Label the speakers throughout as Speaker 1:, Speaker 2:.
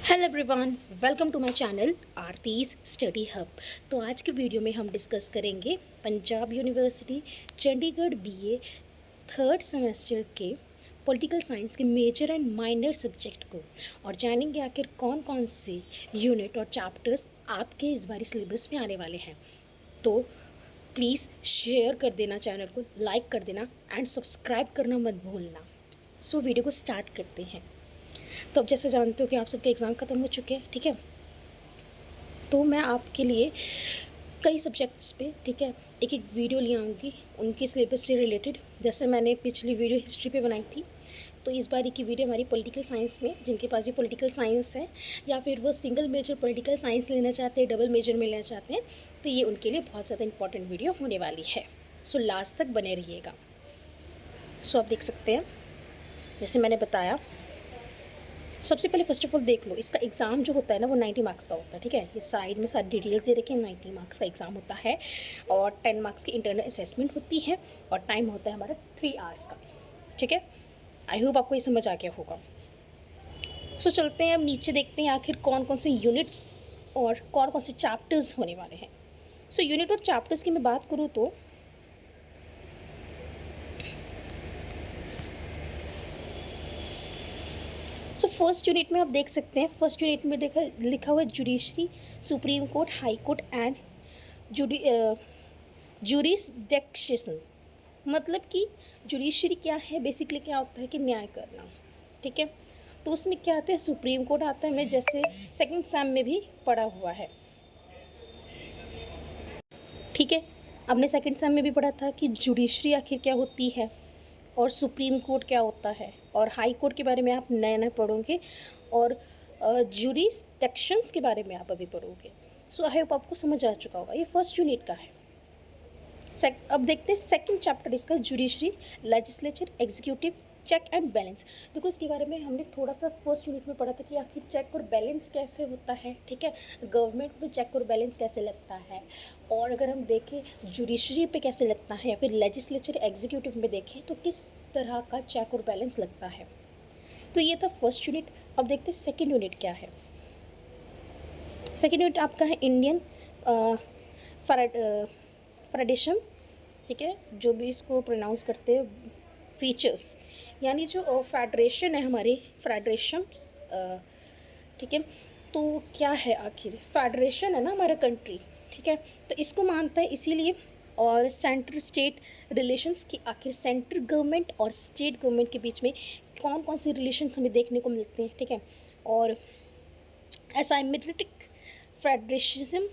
Speaker 1: Hello everyone, welcome to my channel Aarti's study hub. तो आज के वीडियो में हम डिस्कस करेंगे Punjab university Chandigarh BA third semester के पॉलिटिकल साइंस के मेजर एंड माइनर सब्जेक्ट को, और जानेंगे आखिर कौन कौन से यूनिट और चैप्टर्स आपके इस बार सिलेबस में आने वाले हैं। तो प्लीज़ शेयर कर देना, चैनल को लाइक कर देना एंड सब्सक्राइब करना मत भूलना। सो वीडियो को स्टार्ट करते हैं। तो अब जैसे जानते हो कि आप सबके एग्ज़ाम ख़त्म हो चुके हैं, ठीक है। तो मैं आपके लिए कई सब्जेक्ट्स पे, ठीक है, एक एक वीडियो ले आऊँगी उनके सिलेबस से रिलेटेड। जैसे मैंने पिछली वीडियो हिस्ट्री पे बनाई थी, तो इस बार की वीडियो हमारी पॉलिटिकल साइंस में, जिनके पास ये पॉलिटिकल साइंस है या फिर वो सिंगल मेजर पॉलिटिकल साइंस लेना चाहते हैं, डबल मेजर में लेना चाहते हैं, तो ये उनके लिए बहुत ज़्यादा इंपॉर्टेंट वीडियो होने वाली है। सो लास्ट तक बने रहिएगा। सो आप देख सकते हैं, जैसे मैंने बताया, सबसे पहले फर्स्ट ऑफ ऑल देख लो, इसका एग्ज़ाम जो होता है ना वो 90 मार्क्स का होता है, ठीक है। ये साइड में सारी डिटेल्स दे रखे हैं। 90 मार्क्स का एग्ज़ाम होता है और 10 मार्क्स की इंटरनल असेसमेंट होती है और टाइम होता है हमारा 3 आवर्स का, ठीक है। आई होप आपको ये समझ आ गया होगा। सो चलते हैं अब नीचे, देखते हैं आखिर कौन कौन से यूनिट्स और कौन कौन से चैप्टर्स होने वाले हैं। सो यूनिट और चैप्टर्स की मैं बात करूँ तो फर्स्ट यूनिट में आप देख सकते हैं, फर्स्ट यूनिट में लिखा हुआ है judiciary, supreme court, high court and jurisdiction. मतलब कि जुडिशरी क्या है, बेसिकली क्या होता है कि न्याय करना, ठीक है। तो उसमें क्या आता है, सुप्रीम कोर्ट आता है, हमने जैसे सेकंड सेम में भी पढ़ा हुआ है, ठीक है। हमने सेकंड सेम में भी पढ़ा था कि जुडिशरी आखिर क्या होती है और सुप्रीम कोर्ट क्या होता है, और हाई कोर्ट के बारे में आप नए नए पढ़ोगे और जुरिसडिक्शंस के बारे में आप अभी पढ़ोगे। सो आई होप आपको समझ आ चुका होगा। ये फर्स्ट यूनिट का है। अब देखते हैं सेकंड चैप्टर इसका, judiciary, legislature, executive, check and balance. देखो इसके बारे में हमने थोड़ा सा फर्स्ट यूनिट में पढ़ा था कि आखिर चेक और बैलेंस कैसे होता है, ठीक है। गवर्नमेंट में चेक और बैलेंस कैसे लगता है, और अगर हम देखें जुडिशरी पे कैसे लगता है, या फिर लेजिस्लेचर, एग्जीक्यूटिव में देखें तो किस तरह का चेक और बैलेंस लगता है। तो ये था फर्स्ट यूनिट। अब देखते हैं सेकेंड यूनिट क्या है। सेकेंड यूनिट आपका है इंडियन फेडरेशन, ठीक है, जो भी इसको प्रोनाउंस करते हैं, फीचर्स, यानी जो फेडरेशन है हमारी, फेडरेशंस, ठीक है। तो क्या है आखिर, फेडरेशन है ना हमारा कंट्री, ठीक है, तो इसको मानता है इसीलिए। और सेंटर स्टेट रिलेशंस की, आखिर सेंट्रल गवर्नमेंट और स्टेट गवर्नमेंट के बीच में कौन कौन से रिलेशंस हमें देखने को मिलते हैं, ठीक है। और एसाइमेट्रिक फेडरेशिज्म,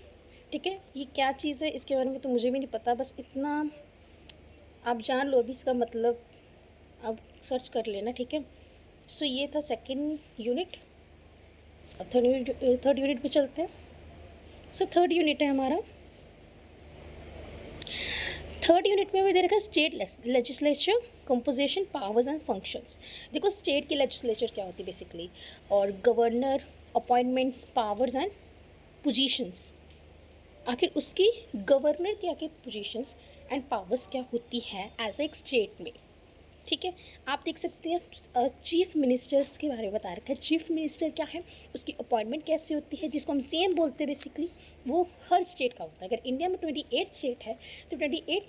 Speaker 1: ठीक है, ये क्या चीज़ है इसके बारे में तो मुझे भी नहीं पता, बस इतना आप जान लो, अभी इसका मतलब अब सर्च कर लेना, ठीक है। सो ये था सेकंड यूनिट। अब थर्ड यूनिट पे चलते हैं। सो थर्ड यूनिट है हमारा, थर्ड यूनिट में हमें दे रखा है state legislature, composition, powers and functions. देखो स्टेट की लेजिस्लेचर क्या होती है बेसिकली, और governor, appointments, powers and positions, आखिर उसकी गवर्नर की आखिर पोजीशंस एंड पावर्स क्या होती है एज एक स्टेट में, ठीक है। आप देख सकते हैं चीफ मिनिस्टर्स के बारे में बता रखा है। चीफ मिनिस्टर क्या है, उसकी अपॉइंटमेंट कैसे होती है, जिसको हम सीएम बोलते हैं बेसिकली, वो हर स्टेट का होता है। अगर इंडिया में 28 स्टेट है तो 28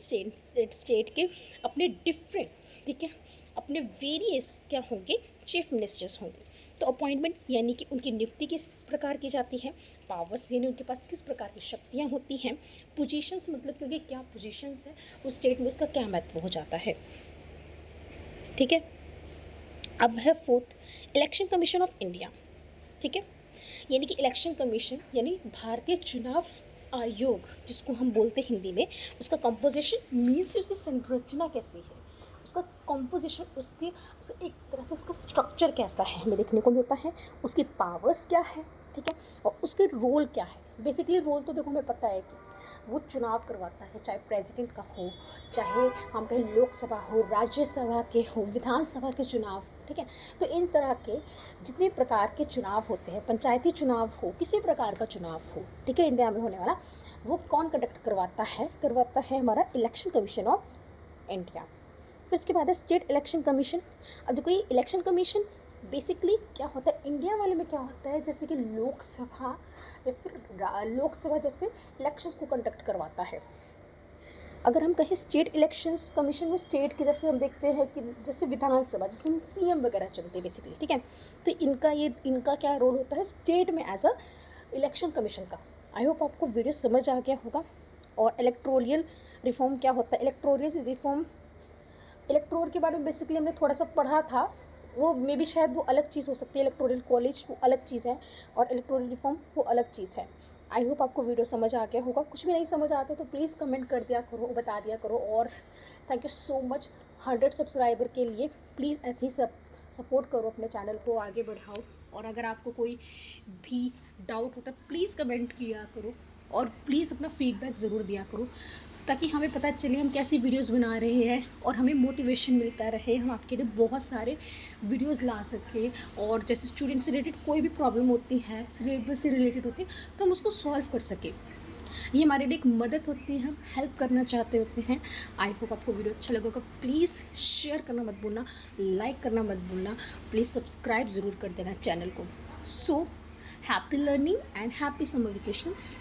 Speaker 1: स्टेट के अपने डिफरेंट, ठीक है, अपने वेरियस क्या होंगे, चीफ मिनिस्टर्स होंगे। तो अपॉइंटमेंट यानी कि उनकी नियुक्ति किस प्रकार की जाती है, पावर्स यानी उनके पास किस प्रकार की शक्तियाँ होती हैं, पोजीशंस मतलब क्योंकि क्या पोजीशंस है उस स्टेट में, उसका क्या महत्व हो जाता है, ठीक है। अब है fourth, election commission of India, ठीक है, यानी कि इलेक्शन कमीशन यानी भारतीय चुनाव आयोग जिसको हम बोलते हैं हिंदी में, उसका कंपोजिशन मीन्स उसकी संरचना कैसी है, उसका कंपोजिशन, उसकी एक तरह से उसका स्ट्रक्चर कैसा है हमें देखने को मिलता है, उसकी पावर्स क्या है, ठीक है, और उसके रोल क्या है। बेसिकली रोल तो देखो हमें पता है कि वो चुनाव करवाता है, चाहे प्रेसिडेंट का हो, चाहे हम कहें लोकसभा हो, राज्यसभा के हो, विधानसभा के चुनाव, ठीक है। तो इन तरह के जितने प्रकार के चुनाव होते हैं, पंचायती चुनाव हो, किसी प्रकार का चुनाव हो, ठीक है, इंडिया में होने वाला, वो कौन कंडक्ट करवाता है हमारा इलेक्शन कमीशन ऑफ इंडिया। फिर उसके बाद है स्टेट इलेक्शन कमीशन। अब देखो ये इलेक्शन कमीशन बेसिकली क्या होता है इंडिया वाले में, क्या होता है जैसे कि लोकसभा या फिर लोकसभा जैसे इलेक्शंस को कंडक्ट करवाता है। अगर हम कहें स्टेट इलेक्शंस कमीशन में, स्टेट के जैसे हम देखते हैं कि जैसे विधानसभा जिसमें सीएम वगैरह चुनते हैं बेसिकली, ठीक है। तो इनका क्या रोल होता है स्टेट में एज अ इलेक्शन कमीशन का। आई होप आपको वीडियो समझ आ गया होगा। और इलेक्टोरल रिफॉर्म क्या होता है, इलेक्टोरल रिफॉर्म, इलेक्टोरल के बारे में बेसिकली हमने थोड़ा सा पढ़ा था, वो मे बी शायद वो अलग चीज़ हो सकती है। इलेक्टोरल कॉलेज वो अलग चीज़ है और इलेक्टोरल रिफॉर्म वो अलग चीज़ है। आई होप आपको वीडियो समझ आ गया होगा। कुछ भी नहीं समझ आता तो प्लीज़ कमेंट कर दिया करो, बता दिया करो। और thank you so much 100 subscriber के लिए। प्लीज़ ऐसे ही सब सपोर्ट करो, अपने चैनल को आगे बढ़ाओ। और अगर आपको कोई भी डाउट होता है प्लीज़ कमेंट किया करो और प्लीज़ अपना फीडबैक ज़रूर दिया करो, ताकि हमें पता चले हम कैसी वीडियोस बना रहे हैं और हमें मोटिवेशन मिलता रहे, हम आपके लिए बहुत सारे वीडियोस ला सकें। और जैसे स्टूडेंट से रिलेटेड कोई भी प्रॉब्लम होती है, सिलेबस से रिलेटेड होती है, तो हम उसको सॉल्व कर सकें। ये हमारे लिए एक मदद होती है, हम हेल्प करना चाहते होते हैं। आई होप आपको वीडियो अच्छा लगेगा। प्लीज़ शेयर करना मत भूलना, लाइक करना मत भूलना, प्लीज़ सब्सक्राइब ज़रूर कर देना चैनल को। So happy learning and happy summer vacations.